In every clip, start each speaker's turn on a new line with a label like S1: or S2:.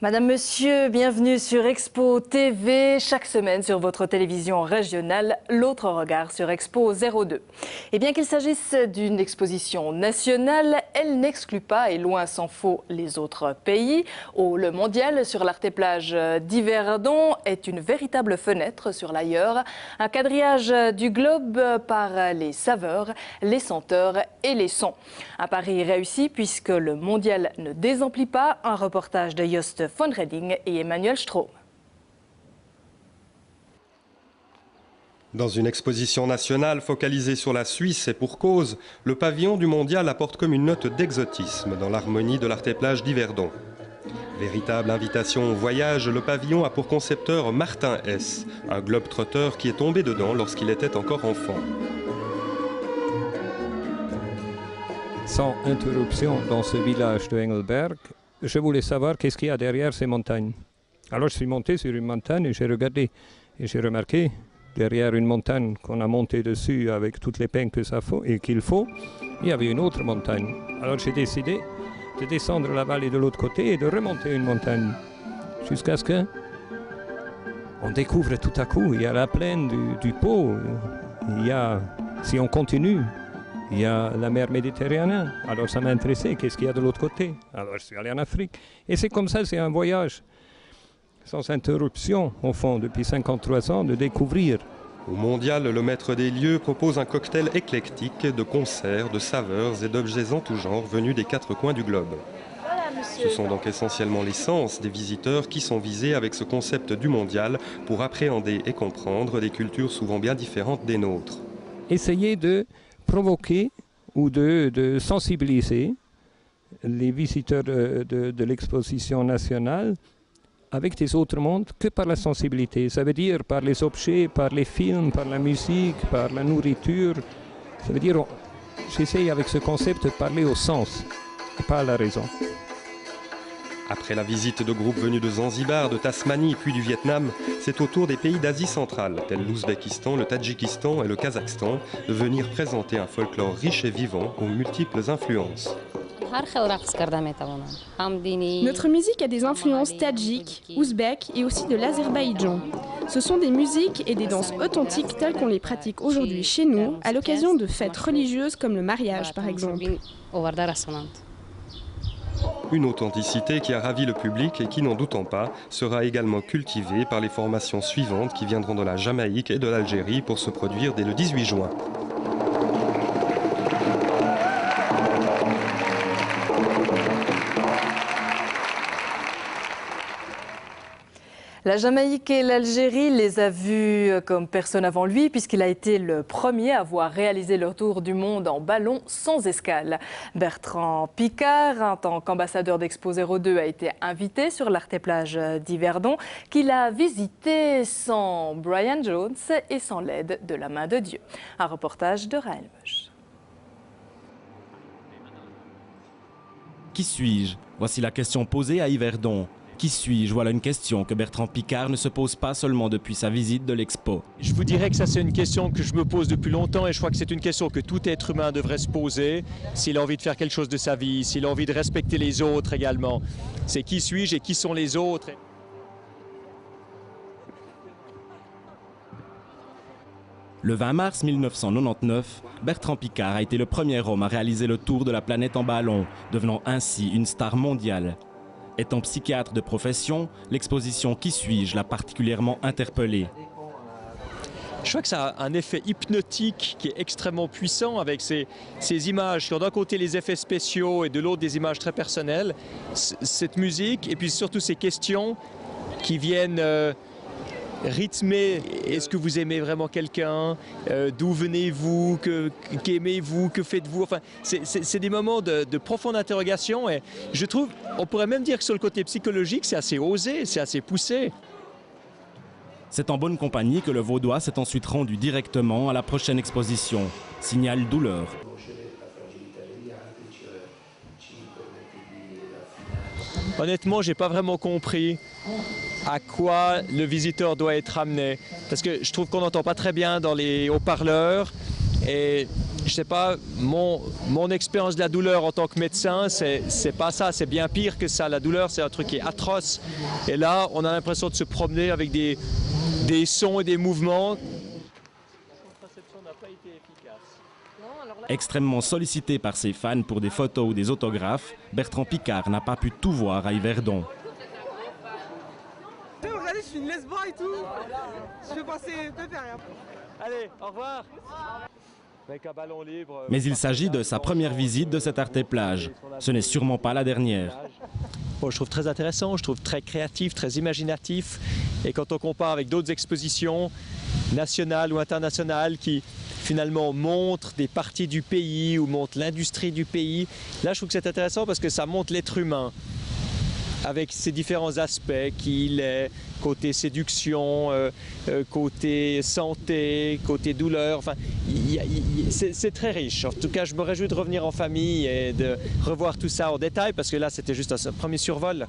S1: Madame, Monsieur, bienvenue sur Expo TV. Chaque semaine sur votre télévision régionale, l'autre regard sur Expo 02. Et bien qu'il s'agisse d'une exposition nationale, elle n'exclut pas, et loin s'en faut, les autres pays. Le mondial sur l'Arte-Plage d'Yverdon est une véritable fenêtre sur l'ailleurs. Un quadrillage du globe par les saveurs, les senteurs et les sons. Un pari réussi puisque le mondial ne désemplit pas. Un reportage de Jost von Reding et Emmanuel Strom.
S2: Dans une exposition nationale focalisée sur la Suisse et pour cause, le pavillon du mondial apporte comme une note d'exotisme dans l'harmonie de l'Arte-Plage d'Yverdon. Véritable invitation au voyage, le pavillon a pour concepteur Martin Hess, un globe-trotteur qui est tombé dedans lorsqu'il était encore enfant.
S3: Sans interruption dans ce village de Engelberg, je voulais savoir qu'est-ce qu'il y a derrière ces montagnes. Alors je suis monté sur une montagne et j'ai regardé. Et j'ai remarqué, derrière une montagne qu'on a montée dessus avec toutes les peines qu'il faut, il y avait une autre montagne. Alors j'ai décidé de descendre la vallée de l'autre côté et de remonter une montagne. Jusqu'à ce qu'on découvre tout à coup, il y a la plaine du Pô, il y a, si on continue, il y a la mer Méditerranée. Alors ça m'a intéressé, qu'est-ce qu'il y a de l'autre côté? Alors je suis allé en Afrique. Et c'est comme ça, c'est un voyage sans interruption, au fond, depuis 53 ans, de découvrir.
S2: Au mondial, le maître des lieux propose un cocktail éclectique de concerts, de saveurs et d'objets en tout genre venus des quatre coins du globe. Ce sont donc essentiellement les sens des visiteurs qui sont visés avec ce concept du mondial pour appréhender et comprendre des cultures souvent bien différentes des nôtres.
S3: Essayer de provoquer ou de sensibiliser les visiteurs de l'exposition nationale avec des autres mondes que par la sensibilité. Ça veut dire par les objets, par les films, par la musique, par la nourriture. Ça veut dire, j'essaye avec ce concept de parler au sens et pas à la raison.
S2: Après la visite de groupes venus de Zanzibar, de Tasmanie puis du Vietnam, c'est au tour des pays d'Asie centrale, tels l'Ouzbékistan, le Tadjikistan et le Kazakhstan, de venir présenter un folklore riche et vivant aux multiples influences.
S4: Notre musique a des influences tadjiques, ouzbèques et aussi de l'Azerbaïdjan. Ce sont des musiques et des danses authentiques telles qu'on les pratique aujourd'hui chez nous, à l'occasion de fêtes religieuses comme le mariage par exemple.
S2: Une authenticité qui a ravi le public et qui, n'en doutant pas, sera également cultivée par les formations suivantes qui viendront de la Jamaïque et de l'Algérie pour se produire dès le 18 juin.
S1: La Jamaïque et l'Algérie les a vus comme personne avant lui puisqu'il a été le premier à avoir réalisé leur tour du monde en ballon sans escale. Bertrand Piccard, en tant qu'ambassadeur d'Expo 02, a été invité sur l'Arte-Plage d'Yverdon qu'il a visité sans Brian Jones et sans l'aide de la main de Dieu. Un reportage de Raël Meuch.
S5: Qui suis-je? Voici la question posée à Yverdon. Qui suis-je? Voilà une question que Bertrand Piccard ne se pose pas seulement depuis sa visite de l'Expo.
S6: Je vous dirais que ça c'est une question que je me pose depuis longtemps et je crois que c'est une question que tout être humain devrait se poser s'il a envie de faire quelque chose de sa vie, s'il a envie de respecter les autres également. C'est qui suis-je et qui sont les autres?
S5: Le 20 mars 1999, Bertrand Piccard a été le premier homme à réaliser le tour de la planète en ballon, devenant ainsi une star mondiale. Étant psychiatre de profession, l'exposition Qui suis-je l'a particulièrement interpellé.
S6: Je crois que ça a un effet hypnotique qui est extrêmement puissant avec ces images qui ont d'un côté les effets spéciaux et de l'autre des images très personnelles. Cette musique et puis surtout ces questions qui viennent rythmer. Est-ce que vous aimez vraiment quelqu'un? D'où venez-vous? Qu'aimez-vous? Que faites-vous? Enfin, c'est des moments de profonde interrogation et je trouve, on pourrait même dire que sur le côté psychologique, c'est assez osé, c'est assez poussé.
S5: C'est en bonne compagnie que le Vaudois s'est ensuite rendu directement à la prochaine exposition, Signal Douleur.
S6: Honnêtement, j'ai pas vraiment compris à quoi le visiteur doit être amené. Parce que je trouve qu'on n'entend pas très bien dans les haut-parleurs Et je sais pas, mon expérience de la douleur en tant que médecin, c'est pas ça, c'est bien pire que ça. La douleur, c'est un truc qui est atroce. Et là, on a l'impression de se promener avec des sons et des mouvements. La contraception n'a pas été efficace.
S5: Extrêmement sollicité par ses fans pour des photos ou des autographes, Bertrand Piccard n'a pas pu tout voir à Yverdon.
S7: Regardez, je suis une lesbo et tout. Je vais passer pépère.
S6: Allez, au revoir. Avec un ballon libre.
S5: Mais il s'agit de sa première visite de cette Arte-Plage. Ce n'est sûrement pas la dernière.
S6: Bon, je trouve très intéressant, je trouve très créatif, très imaginatif. Et quand on compare avec d'autres expositions nationales ou internationales qui finalement montrent des parties du pays ou montrent l'industrie du pays, là je trouve que c'est intéressant parce que ça montre l'être humain avec ses différents aspects, qui il est, côté séduction, côté santé, côté douleur. Enfin, c'est très riche. En tout cas, je me réjouis de revenir en famille et de revoir tout ça en détail parce que là, c'était juste un premier survol.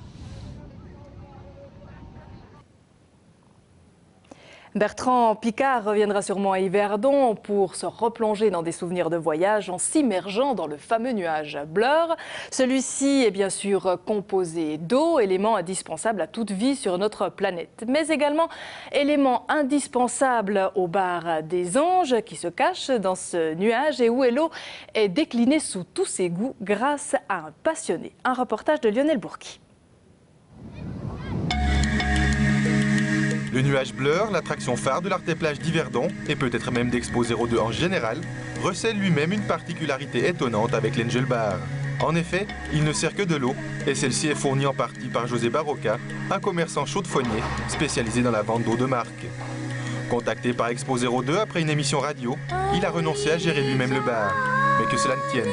S1: Bertrand Piccard reviendra sûrement à Yverdon pour se replonger dans des souvenirs de voyage en s'immergeant dans le fameux nuage Blur. Celui-ci est bien sûr composé d'eau, élément indispensable à toute vie sur notre planète, mais également élément indispensable au bar des Anges qui se cache dans ce nuage et où l'eau est déclinée sous tous ses goûts grâce à un passionné. Un reportage de Lionel Bourki.
S8: Le nuage Blur, l'attraction phare de l'Arte-Plage d'Yverdon, et peut-être même d'Expo 02 en général, recèle lui-même une particularité étonnante avec l'Angel Bar. En effet, il ne sert que de l'eau, et celle-ci est fournie en partie par José Barroca, un commerçant chaudefonnier spécialisé dans la vente d'eau de marque. Contacté par Expo 02 après une émission radio, il a renoncé à gérer lui-même le bar. Mais que cela ne tienne,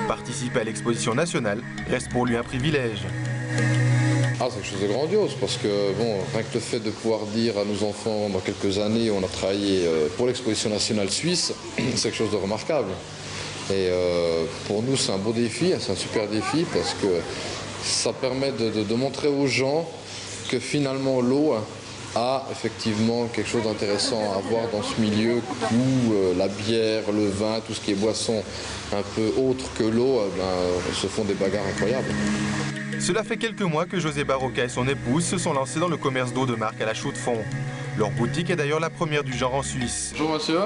S8: participer à l'exposition nationale reste pour lui un privilège.
S9: Ah, c'est quelque chose de grandiose parce que bon, rien que le fait de pouvoir dire à nos enfants dans quelques années on a travaillé pour l'exposition nationale suisse, c'est quelque chose de remarquable. Et pour nous c'est un beau défi, c'est un super défi parce que ça permet de montrer aux gens que finalement l'eau a effectivement quelque chose d'intéressant à voir dans ce milieu où la bière, le vin, tout ce qui est boisson un peu autre que l'eau, se font des bagarres incroyables.
S8: Cela fait quelques mois que José Barroca et son épouse se sont lancés dans le commerce d'eau de marque à la Chaux-de-Fonds. Leur boutique est d'ailleurs la première du genre en Suisse.
S9: Bonjour monsieur.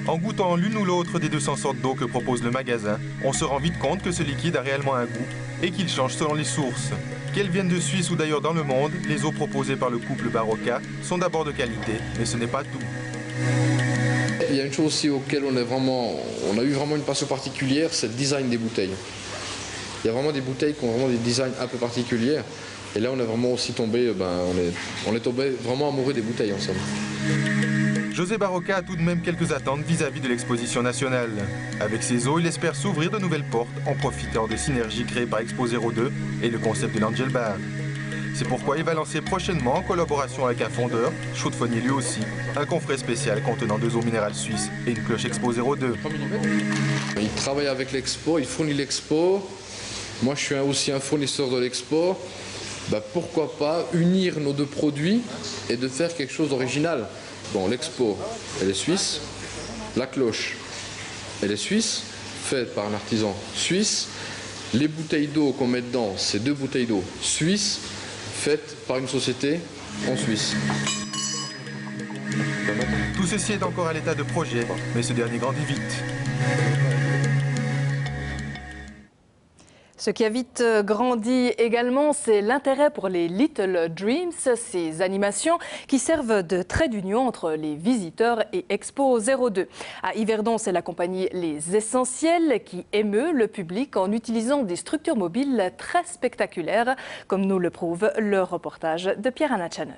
S8: En goûtant l'une ou l'autre des 200 sortes d'eau que propose le magasin, on se rend vite compte que ce liquide a réellement un goût et qu'il change selon les sources. Qu'elles viennent de Suisse ou d'ailleurs dans le monde, les eaux proposées par le couple Barroca sont d'abord de qualité, mais ce n'est pas tout.
S9: Il y a une chose aussi auquel on a eu vraiment une passion particulière, c'est le design des bouteilles. Il y a vraiment des bouteilles qui ont vraiment des designs un peu particuliers. Et là, on est vraiment aussi tombé, on est tombé vraiment amoureux des bouteilles ensemble.
S8: José Barroca a tout de même quelques attentes vis-à-vis de l'exposition nationale. Avec ses eaux, il espère s'ouvrir de nouvelles portes en profitant des synergies créées par Expo 02 et le concept de l'Angel Bar. C'est pourquoi il va lancer prochainement, en collaboration avec un fondeur, chaudefonnier lui aussi, un coffret spécial contenant 2 eaux minérales suisses et une cloche Expo 02.
S9: Il travaille avec l'expo, il fournit l'expo. Moi, je suis aussi un fournisseur de l'expo. Pourquoi pas unir nos deux produits et de faire quelque chose d'original. Bon, l'expo, elle est suisse. La cloche, elle est suisse, faite par un artisan suisse. Les bouteilles d'eau qu'on met dedans, c'est 2 bouteilles d'eau suisses, faites par une société en Suisse.
S8: Tout ceci est encore à l'état de projet, mais ce dernier grandit vite.
S1: Ce qui a vite grandi également, c'est l'intérêt pour les Little Dreams, ces animations qui servent de trait d'union entre les visiteurs et Expo 02. À Yverdon, c'est la compagnie Les Essentiels qui émeut le public en utilisant des structures mobiles très spectaculaires, comme nous le prouve le reportage de Pierre Anachanen.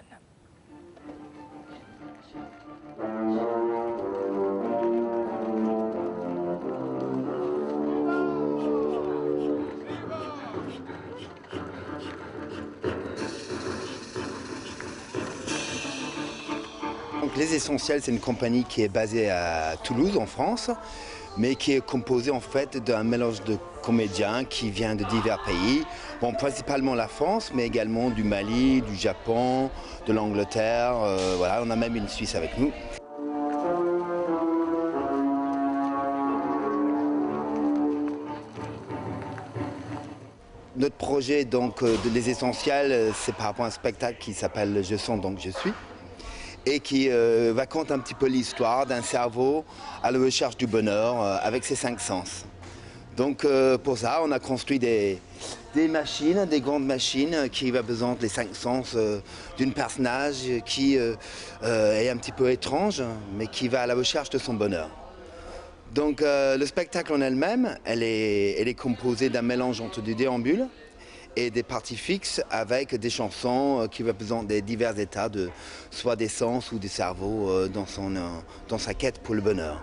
S10: Donc, Les Essentiels, c'est une compagnie qui est basée à Toulouse, en France, mais qui est composée en fait d'un mélange de comédiens qui viennent de divers pays, bon, principalement la France, mais également du Mali, du Japon, de l'Angleterre, voilà, on a même une Suisse avec nous. Notre projet, donc, de Les Essentiels, c'est par rapport à un spectacle qui s'appelle Je sens donc je suis, et qui raconte un petit peu l'histoire d'un cerveau à la recherche du bonheur avec ses 5 sens. Donc pour ça, on a construit des machines, des grandes machines qui représentent les 5 sens d'une personnage qui est un petit peu étrange, mais qui va à la recherche de son bonheur. Donc le spectacle en elle-même, elle est composée d'un mélange entre du déambule et des parties fixes avec des chansons qui représentent des divers états, soit des sens ou du cerveau dans sa quête pour le bonheur.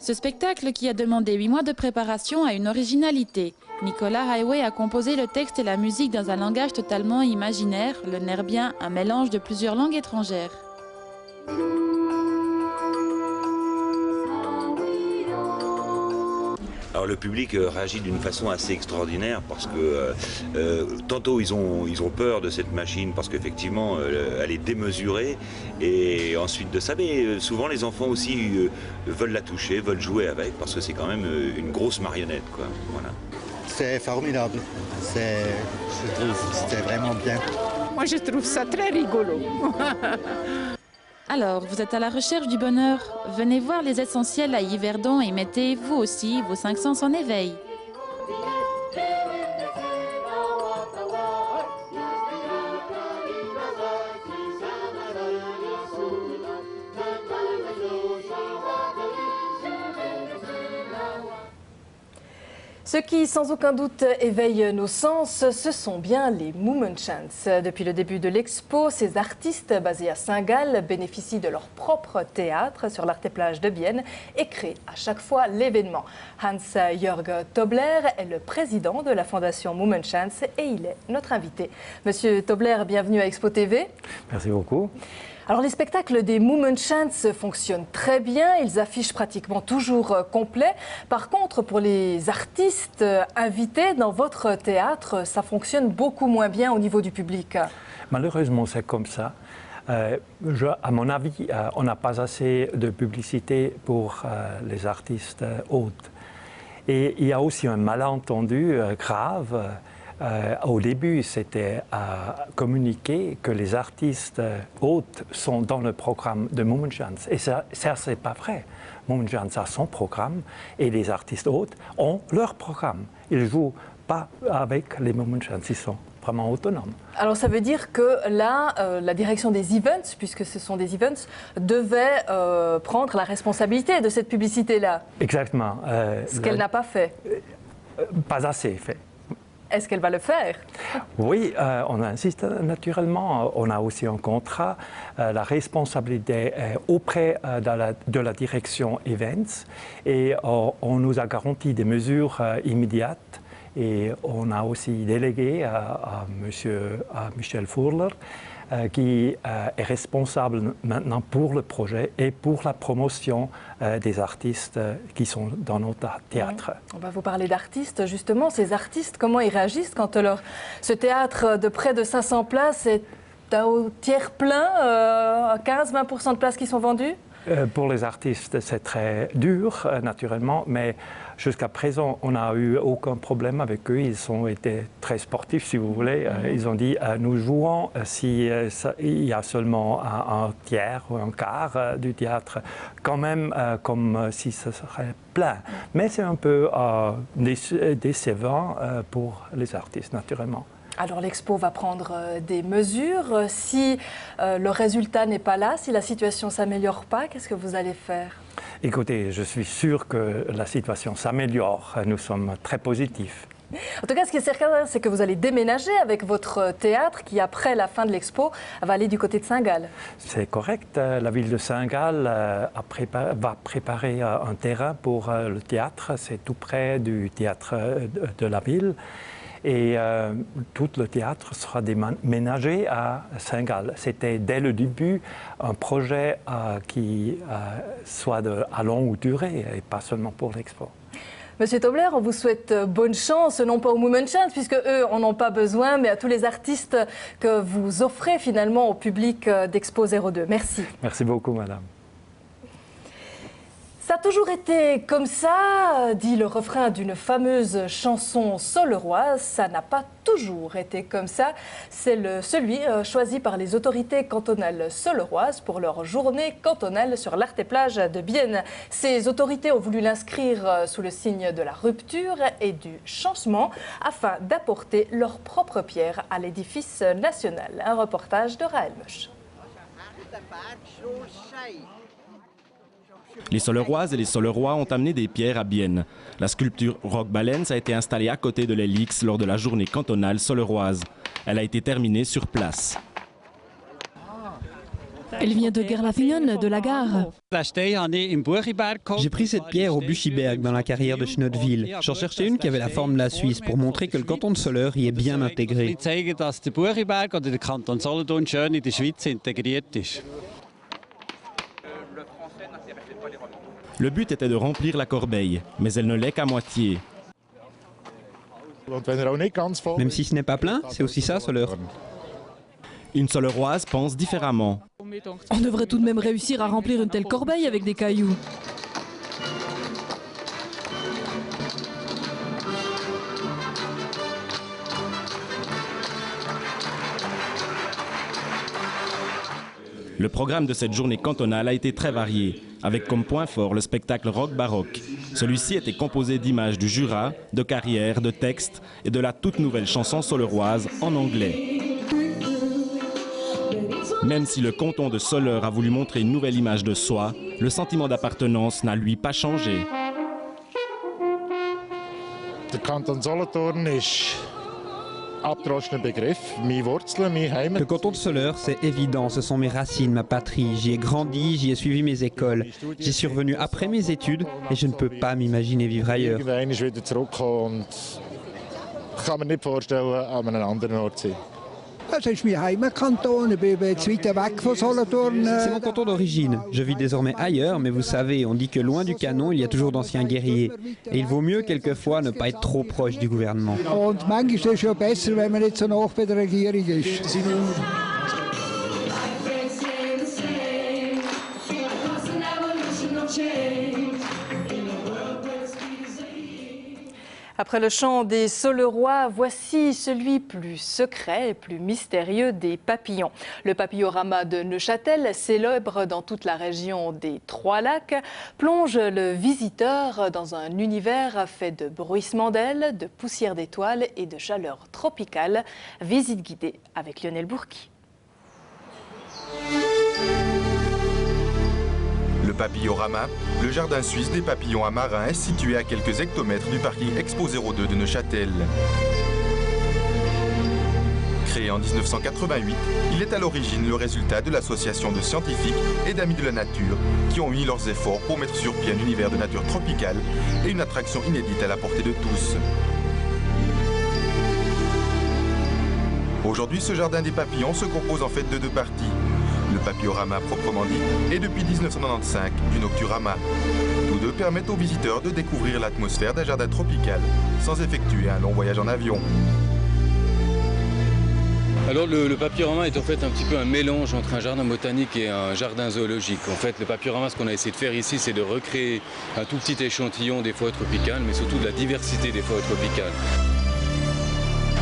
S11: Ce spectacle, qui a demandé 8 mois de préparation, a une originalité. Nicolas Highway a composé le texte et la musique dans un langage totalement imaginaire, le nerbien, un mélange de plusieurs langues étrangères.
S12: Alors le public réagit d'une façon assez extraordinaire parce que tantôt ils ont peur de cette machine parce qu'effectivement elle est démesurée, et ensuite de ça, mais souvent les enfants aussi veulent la toucher, veulent jouer avec, parce que c'est quand même une grosse marionnette, quoi. Voilà.
S13: C'est formidable, je trouve c'était vraiment bien.
S14: Moi je trouve ça très rigolo.
S11: Alors, vous êtes à la recherche du bonheur? Venez voir Les Essentiels à Yverdon et mettez vous aussi vos 5 sens en éveil.
S1: Ce qui, sans aucun doute, éveille nos sens, ce sont bien les Mummenschanz. Depuis le début de l'expo, ces artistes basés à Saint-Gall bénéficient de leur propre théâtre sur l'Arteplage de Bienne et créent à chaque fois l'événement. Hans-Jörg Tobler est le président de la fondation Mummenschanz et il est notre invité. Monsieur Tobler, bienvenue à Expo TV.
S15: Merci beaucoup.
S1: Alors les spectacles des Mummenschanz fonctionnent très bien, ils affichent pratiquement toujours complet. Par contre, pour les artistes invités dans votre théâtre, ça fonctionne beaucoup moins bien au niveau du public.
S15: Malheureusement, c'est comme ça. À mon avis, on n'a pas assez de publicité pour les artistes hôtes. Et il y a aussi un malentendu grave. Au début, c'était à communiquer que les artistes hôtes sont dans le programme de Mummenschanz. Et ça c'est pas vrai. Mummenschanz a son programme et les artistes hôtes ont leur programme. Ils ne jouent pas avec les Mummenschanz, ils sont vraiment autonomes.
S1: Alors ça veut dire que là, la direction des events, puisque ce sont des events, devait prendre la responsabilité de cette publicité-là.
S15: Exactement.
S1: Ce qu'elle n'a pas fait.
S15: Pas assez fait.
S1: Est-ce qu'elle va le faire?
S15: Oui, on insiste naturellement. On a aussi un contrat. La responsabilité est auprès de la direction Events et on nous a garanti des mesures immédiates. Et on a aussi délégué à Michel Furler, qui est responsable maintenant pour le projet et pour la promotion des artistes qui sont dans notre théâtre.
S1: On va vous parler d'artistes, justement. Ces artistes, comment ils réagissent quand ce théâtre de près de 500 places est au tiers plein, 15-20% de places qui sont vendues?
S15: Pour les artistes, c'est très dur, naturellement, mais jusqu'à présent, on n'a eu aucun problème avec eux. Ils ont été très sportifs, si vous voulez. Ils ont dit, nous jouons s'il y a seulement un tiers ou un quart du théâtre, quand même comme si ce serait plein. Mais c'est un peu décevant pour les artistes, naturellement.
S1: Alors l'expo va prendre des mesures. Si le résultat n'est pas là, si la situation ne s'améliore pas, qu'est-ce que vous allez faire?
S15: Écoutez, je suis sûr que la situation s'améliore. Nous sommes très positifs.
S1: En tout cas, ce qui est certain, c'est que vous allez déménager avec votre théâtre qui, après la fin de l'expo, va aller du côté de Saint-Gall.
S15: C'est correct. La ville de Saint-Gall va préparer un terrain pour le théâtre. C'est tout près du théâtre de la ville. Et tout le théâtre sera déménagé à Saint-Gall. C'était dès le début un projet qui soit à longue durée et pas seulement pour l'expo.
S1: Monsieur Tobler, on vous souhaite bonne chance, non pas aux Moonchants, puisque eux en ont pas besoin, mais à tous les artistes que vous offrez finalement au public d'Expo 02. Merci.
S15: Merci beaucoup, madame.
S1: Ça a toujours été comme ça, dit le refrain d'une fameuse chanson soleroise. Ça n'a pas toujours été comme ça. C'est celui choisi par les autorités cantonales soleroises pour leur journée cantonale sur l'Art et Plage de Bienne. Ces autorités ont voulu l'inscrire sous le signe de la rupture et du changement afin d'apporter leur propre pierre à l'édifice national. Un reportage de Raël Moche.
S5: Les Soleroises et les Solerois ont amené des pierres à Bienne. La sculpture Rock Balance a été installée à côté de l'Helix lors de la journée cantonale soleroise. Elle a été terminée sur place.
S16: Elle vient de Gerlafingen, de la gare.
S17: J'ai pris cette pierre au Buchiberg, dans la carrière de Schnottwil. J'en cherchais une qui avait la forme de la Suisse pour montrer que le canton de Soleure y est bien intégré.
S5: Le but était de remplir la corbeille, mais elle ne l'est qu'à moitié.
S17: Même si ce n'est pas plein, c'est aussi ça, Soleure.
S5: Une Soleroise pense différemment.
S16: On devrait tout de même réussir à remplir une telle corbeille avec des cailloux.
S5: Le programme de cette journée cantonale a été très varié, avec comme point fort le spectacle rock baroque. Celui-ci était composé d'images du Jura, de carrières, de textes et de la toute nouvelle chanson soleroise en anglais. Même si le canton de Soleure a voulu montrer une nouvelle image de soi, le sentiment d'appartenance n'a lui pas changé.
S17: Le canton de Soleure, c'est évident, ce sont mes racines, ma patrie. J'y ai grandi, j'y ai suivi mes écoles. J'y suis revenu après mes études et je ne peux pas m'imaginer vivre ailleurs. C'est mon canton d'origine. Je vis désormais ailleurs, mais vous savez, on dit que loin du canon, il y a toujours d'anciens guerriers. Et il vaut mieux quelquefois ne pas être trop proche du gouvernement.
S1: Après le chant des Solerois, voici celui plus secret et plus mystérieux des papillons. Le papillorama de Neuchâtel, célèbre dans toute la région des Trois-Lacs, plonge le visiteur dans un univers fait de bruissements d'ailes, de poussière d'étoiles et de chaleur tropicale. Visite guidée avec Lionel Bourki.
S8: Le papillorama, le jardin suisse des papillons amarins, est situé à quelques hectomètres du parking Expo 02 de Neuchâtel. Créé en 1988, il est à l'origine le résultat de l'association de scientifiques et d'amis de la nature qui ont uni leurs efforts pour mettre sur pied un univers de nature tropicale et une attraction inédite à la portée de tous. Aujourd'hui, ce jardin des papillons se compose en fait de deux parties. Le papillorama proprement dit, et depuis 1995, du nocturama. Tous deux permettent aux visiteurs de découvrir l'atmosphère d'un jardin tropical sans effectuer un long voyage en avion.
S18: Alors le papillorama est en fait un petit peu un mélange entre un jardin botanique et un jardin zoologique. En fait, le papillorama, ce qu'on a essayé de faire ici, c'est de recréer un tout petit échantillon des forêts tropicales, mais surtout de la diversité des forêts tropicales.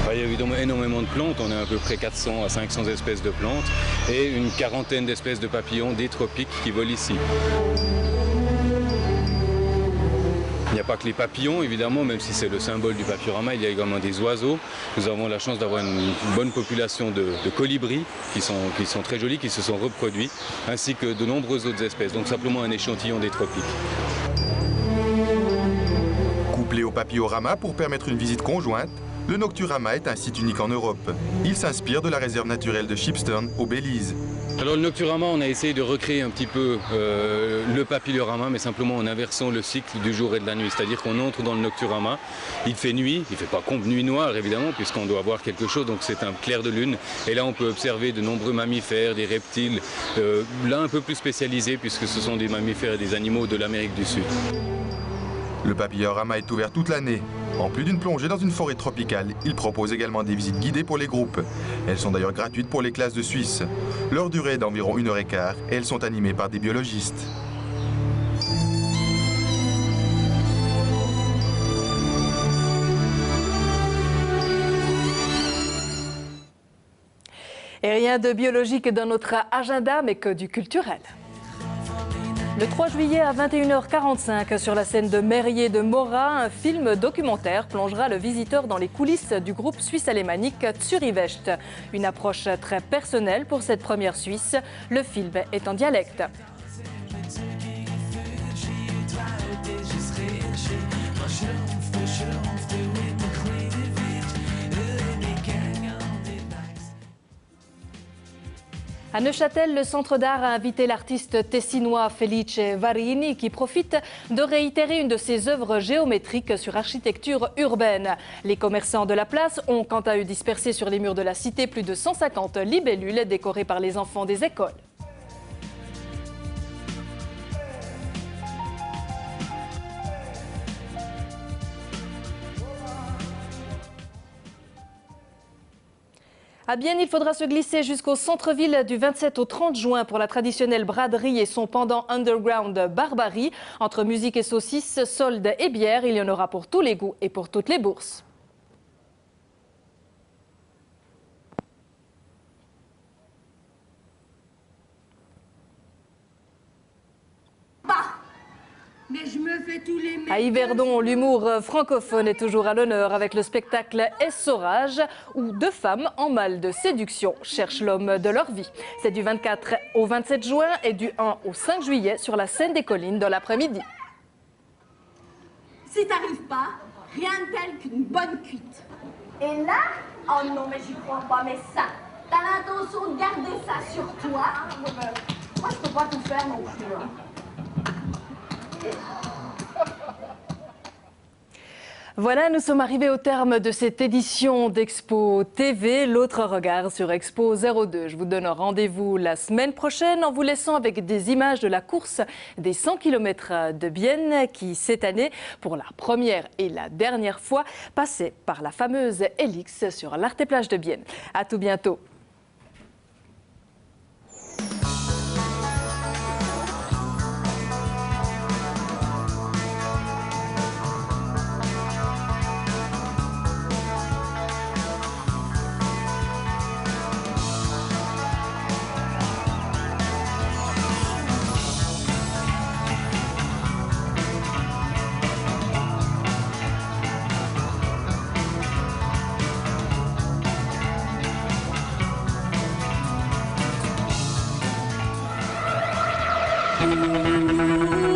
S18: Il y a évidemment énormément de plantes, on a à peu près 400 à 500 espèces de plantes et une quarantaine d'espèces de papillons des tropiques qui volent ici. Il n'y a pas que les papillons, évidemment, même si c'est le symbole du papillorama, il y a également des oiseaux. Nous avons la chance d'avoir une bonne population de colibris qui sont très jolis, qui se sont reproduits, ainsi que de nombreuses autres espèces, donc simplement un échantillon des tropiques.
S8: Couplé au papillorama pour permettre une visite conjointe, le Nocturama est un site unique en Europe. Il s'inspire de la réserve naturelle de Shipstern au Belize.
S18: Alors le Nocturama, on a essayé de recréer un petit peu le papillorama, mais simplement en inversant le cycle du jour et de la nuit. C'est-à-dire qu'on entre dans le Nocturama, il fait nuit, il ne fait pas nuit noire évidemment, puisqu'on doit voir quelque chose, donc c'est un clair de lune. Et là on peut observer de nombreux mammifères, des reptiles, là un peu plus spécialisés, puisque ce sont des mammifères et des animaux de l'Amérique du Sud.
S8: Le papillorama est ouvert toute l'année. En plus d'une plongée dans une forêt tropicale, il propose également des visites guidées pour les groupes. Elles sont d'ailleurs gratuites pour les classes de Suisse. Leur durée est d'environ 1h15 et elles sont animées par des biologistes.
S1: Et rien de biologique dans notre agenda, mais que du culturel. Le 3 juillet à 21h45, sur la scène de Mérier de Mora, un film documentaire plongera le visiteur dans les coulisses du groupe suisse-alémanique Zürich-West. Une approche très personnelle pour cette première Suisse. Le film est en dialecte. À Neuchâtel, le Centre d'art a invité l'artiste tessinois Felice Varini qui profite de réitérer une de ses œuvres géométriques sur architecture urbaine. Les commerçants de la place ont quant à eux dispersé sur les murs de la cité plus de 150 libellules décorées par les enfants des écoles. À Bienne, il faudra se glisser jusqu'au centre-ville du 27 au 30 juin pour la traditionnelle braderie et son pendant underground Barbarie. Entre musique et saucisses, soldes et bière, il y en aura pour tous les goûts et pour toutes les bourses.
S19: Mais je me fais tous les
S1: À Yverdon, l'humour francophone est toujours à l'honneur avec le spectacle Essorage où deux femmes en mal de séduction cherchent l'homme de leur vie. C'est du 24 au 27 juin et du 1 au 5 juillet sur la scène des collines dans l'après-midi.
S19: Si t'arrives pas, rien de tel qu'une bonne cuite. Et là, oh non mais j'y crois pas, mais ça, t'as l'intention de garder ça sur toi. Moi je peux pas tout faire non plus. Hein.
S1: Voilà, nous sommes arrivés au terme de cette édition d'Expo TV, l'autre regard sur Expo 02. Je vous donne rendez-vous la semaine prochaine en vous laissant avec des images de la course des 100 km de Bienne qui, cette année, pour la première et la dernière fois, passait par la fameuse Helix sur l'Arteplage de Bienne. À tout bientôt.
S19: Thank you.